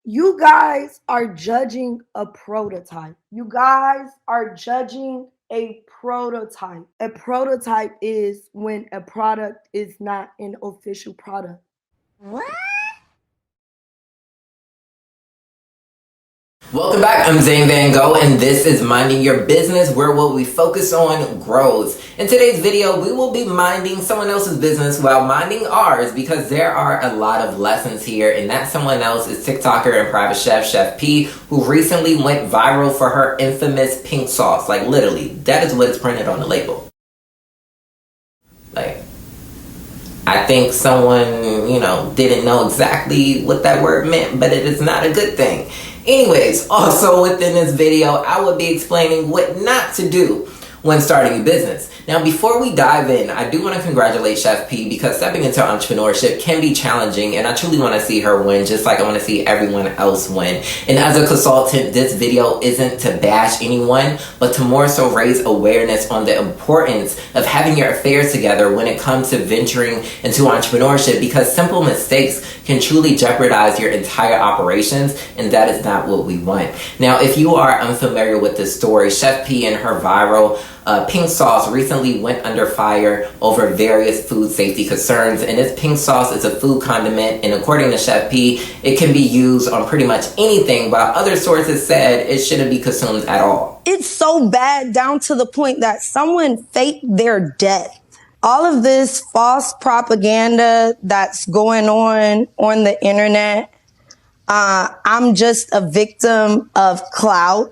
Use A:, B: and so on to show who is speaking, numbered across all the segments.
A: You guys are judging a prototype. You guys are judging a prototype. A prototype is when a product is not an official product.
B: What? Welcome back, I'm Zane and this is Minding Your Business, where what we focus on grows. In today's video, we will be minding someone else's business while minding ours because there are a lot of lessons here, and that someone else is TikToker and private chef, Chef P, who recently went viral for her infamous pink sauce. Like literally, that is what is printed on the label. Like, I think someone, didn't know exactly what that word meant, but it is not a good thing. Anyways, also within this video, I will be explaining what not to do when starting a business. Now, before we dive in, I do want to congratulate Chef P because stepping into entrepreneurship can be challenging, and I truly want to see her win just like I want to see everyone else win. And as a consultant, this video isn't to bash anyone, but to more so raise awareness on the importance of having your affairs together when it comes to venturing into entrepreneurship, because simple mistakes can truly jeopardize your entire operations, and that is not what we want. Now, if you are unfamiliar with this story, Chef P and her viral pink sauce recently went under fire over various food safety concerns, and this pink sauce is a food condiment, and according to Chef P, it can be used on pretty much anything, while other sources said it shouldn't be consumed at all.
A: It's so bad down to the point that someone faked their death. All of this false propaganda that's going on the internet, I'm just a victim of clout.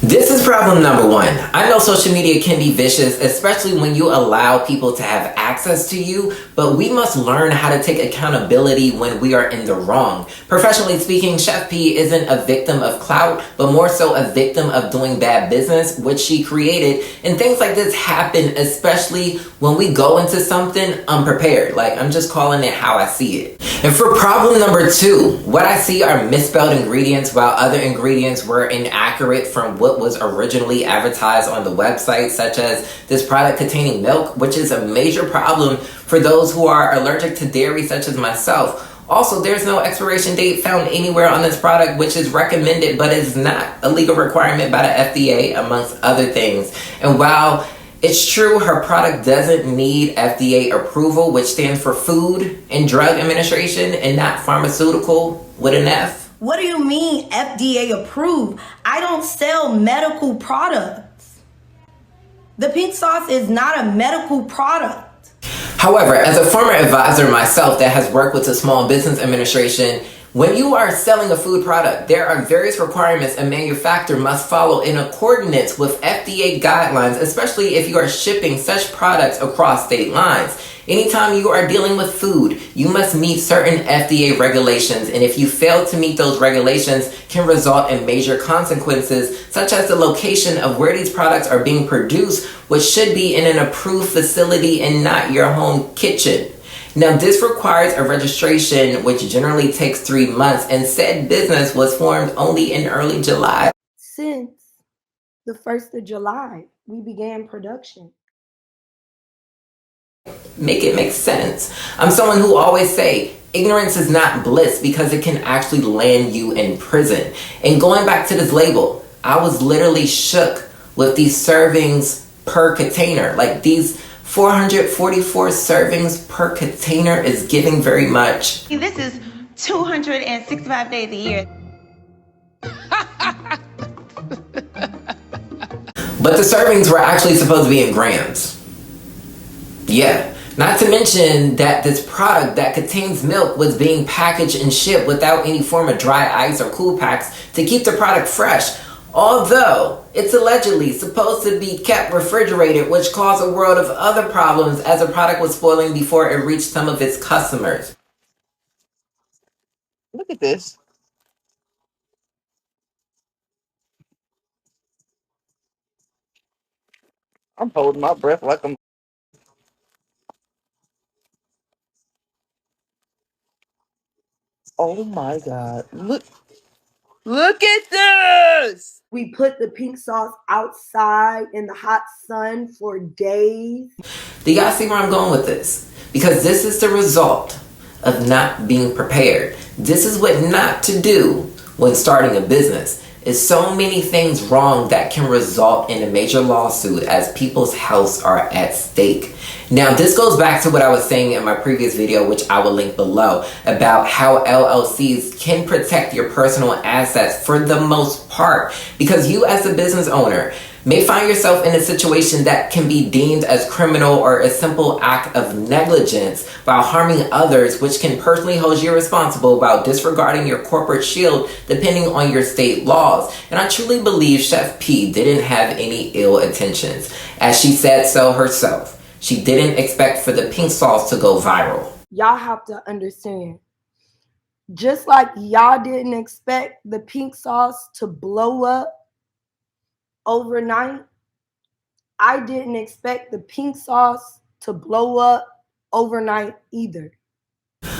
B: This is problem number one. I know social media can be vicious, especially when you allow people to have access to you, but we must learn how to take accountability when we are in the wrong. Professionally speaking, Chef P isn't a victim of clout, but more so a victim of doing bad business, which she created. And things like this happen, especially when we go into something unprepared. Like, I'm just calling it how I see it. And for problem number two, what I see are misspelled ingredients, while other ingredients were inaccurate from what was originally advertised on the website, such as this product containing milk, which is a major problem for those who are allergic to dairy, such as myself. Also, there's no expiration date found anywhere on this product, which is recommended, but is not a legal requirement by the FDA, amongst other things. And while it's true her product doesn't need FDA approval, which stands for Food and Drug Administration and not pharmaceutical with an F.
A: What do you mean FDA approved? I don't sell medical products. The pink sauce is not a medical product.
B: However, as a former advisor myself that has worked with the Small Business Administration, when you are selling a food product, there are various requirements a manufacturer must follow in accordance with FDA guidelines, especially if you are shipping such products across state lines. Anytime you are dealing with food, you must meet certain FDA regulations, and if you fail to meet those regulations, can result in major consequences, such as the location of where these products are being produced, which should be in an approved facility and not your home kitchen. Now, this requires a registration, which generally takes 3 months, and said business was formed only in early July.
A: Since the 1st of July, we began production.
B: Make it make sense. I'm someone who always say, ignorance is not bliss, because it can actually land you in prison. And going back to this label, I was literally shook with these servings per container. Like, these 444 servings per container is giving very much.
C: This is 265 days a year.
B: But the servings were actually supposed to be in grams. Yeah. Not to mention that this product that contains milk was being packaged and shipped without any form of dry ice or cool packs to keep the product fresh. Although it's allegedly supposed to be kept refrigerated, which caused a world of other problems as the product was spoiling before it reached some of its customers.
D: Look at this. I'm holding my breath like I'm... Oh my God. Look at this.
A: We put the pink sauce outside in the hot sun for days.
B: Do y'all see where I'm going with this? Because this is the result of not being prepared. This is what not to do when starting a business. Is so many things wrong that can result in a major lawsuit as people's healths are at stake. Now, this goes back to what I was saying in my previous video, which I will link below, about how LLCs can protect your personal assets for the most part, because you as a business owner may find yourself in a situation that can be deemed as criminal or a simple act of negligence while harming others, which can personally hold you responsible while disregarding your corporate shield depending on your state laws. And I truly believe Chef P didn't have any ill intentions. As she said so herself, she didn't expect for the pink sauce to go viral.
A: Y'all have to understand, just like y'all didn't expect the pink sauce to blow up overnight, I didn't expect the pink sauce to blow up overnight either.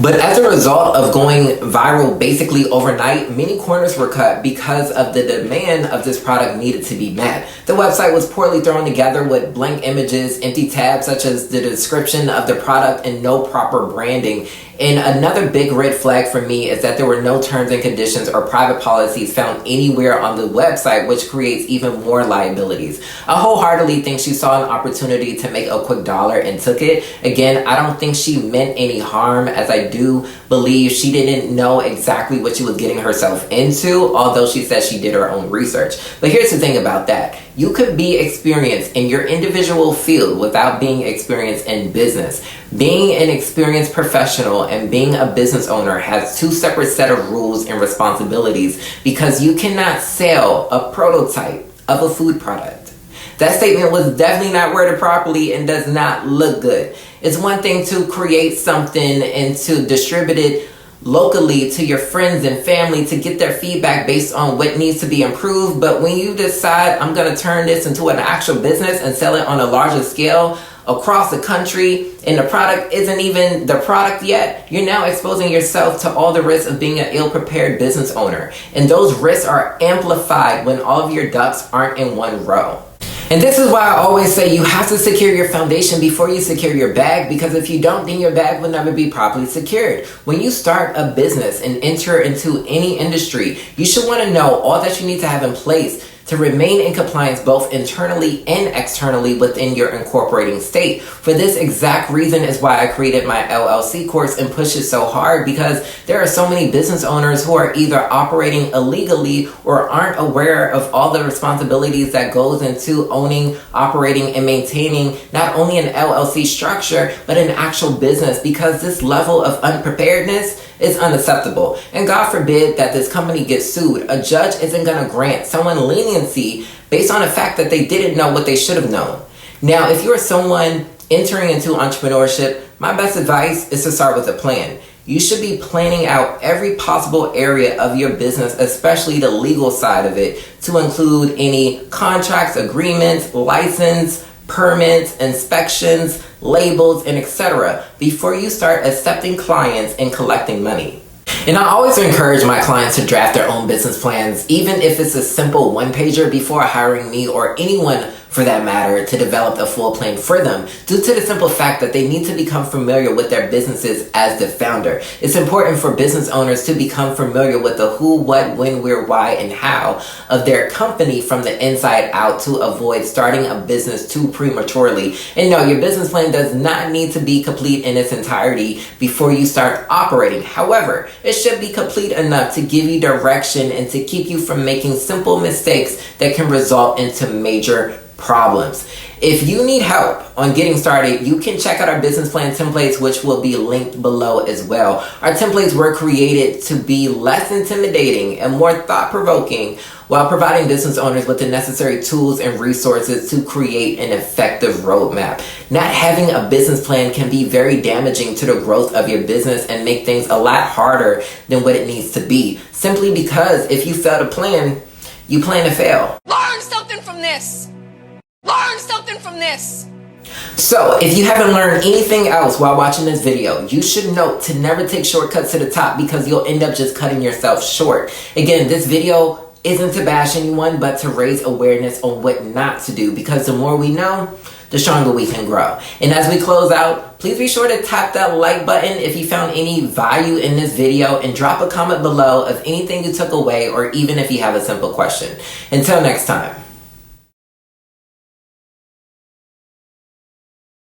B: But as a result of going viral basically overnight, many corners were cut because of the demand of this product needed to be met. The website was poorly thrown together with blank images, empty tabs such as the description of the product, and no proper branding. And another big red flag for me is that there were no terms and conditions or private policies found anywhere on the website, which creates even more liabilities. I wholeheartedly think she saw an opportunity to make a quick dollar and took it. Again, I don't think she meant any harm, as I do believe she didn't know exactly what she was getting herself into, although she said she did her own research. But here's the thing about that. You could be experienced in your individual field without being experienced in business. Being an experienced professional and being a business owner has two separate set of rules and responsibilities, because you cannot sell a prototype of a food product. That statement was definitely not worded properly and does not look good. It's one thing to create something and to distribute it locally to your friends and family to get their feedback based on what needs to be improved, but when you decide, I'm going to turn this into an actual business and sell it on a larger scale across the country, and the product isn't even the product yet, you're now exposing yourself to all the risks of being an ill-prepared business owner. And those risks are amplified when all of your ducks aren't in one row. And this is why I always say you have to secure your foundation before you secure your bag, because if you don't, then your bag will never be properly secured. When you start a business and enter into any industry, you should want to know all that you need to have in place to remain in compliance both internally and externally within your incorporating state. For this exact reason is why I created my LLC course and pushed it so hard, because there are so many business owners who are either operating illegally or aren't aware of all the responsibilities that goes into owning, operating, and maintaining not only an LLC structure, but an actual business, because this level of unpreparedness is unacceptable. And God forbid that this company gets sued. A judge isn't going to grant someone leniency based on the fact that they didn't know what they should have known. Now, if you're someone entering into entrepreneurship, my best advice is to start with a plan. You should be planning out every possible area of your business, especially the legal side of it, to include any contracts, agreements, license, permits, inspections, labels, and etc. before you start accepting clients and collecting money. And I always encourage my clients to draft their own business plans, even if it's a simple one-pager, before hiring me or anyone for that matter to develop a full plan for them, due to the simple fact that they need to become familiar with their businesses as the founder. It's important for business owners to become familiar with the who, what, when, where, why, and how of their company from the inside out to avoid starting a business too prematurely. And no, your business plan does not need to be complete in its entirety before you start operating. However, it should be complete enough to give you direction and to keep you from making simple mistakes that can result into major problems. If you need help on getting started, you can check out our business plan templates, which will be linked below as well. Our templates were created to be less intimidating and more thought-provoking, while providing business owners with the necessary tools and resources to create an effective roadmap. Not having a business plan can be very damaging to the growth of your business and make things a lot harder than what it needs to be. Simply because if you fail to plan, you plan to fail.
E: Learn something from this. Learn something from this.
B: So, if you haven't learned anything else while watching this video, you should note to never take shortcuts to the top, because you'll end up just cutting yourself short. Again, this video isn't to bash anyone, but to raise awareness on what not to do, because the more we know, the stronger we can grow. And as we close out, please be sure to tap that like button if you found any value in this video, and drop a comment below of anything you took away, or even if you have a simple question. Until next time.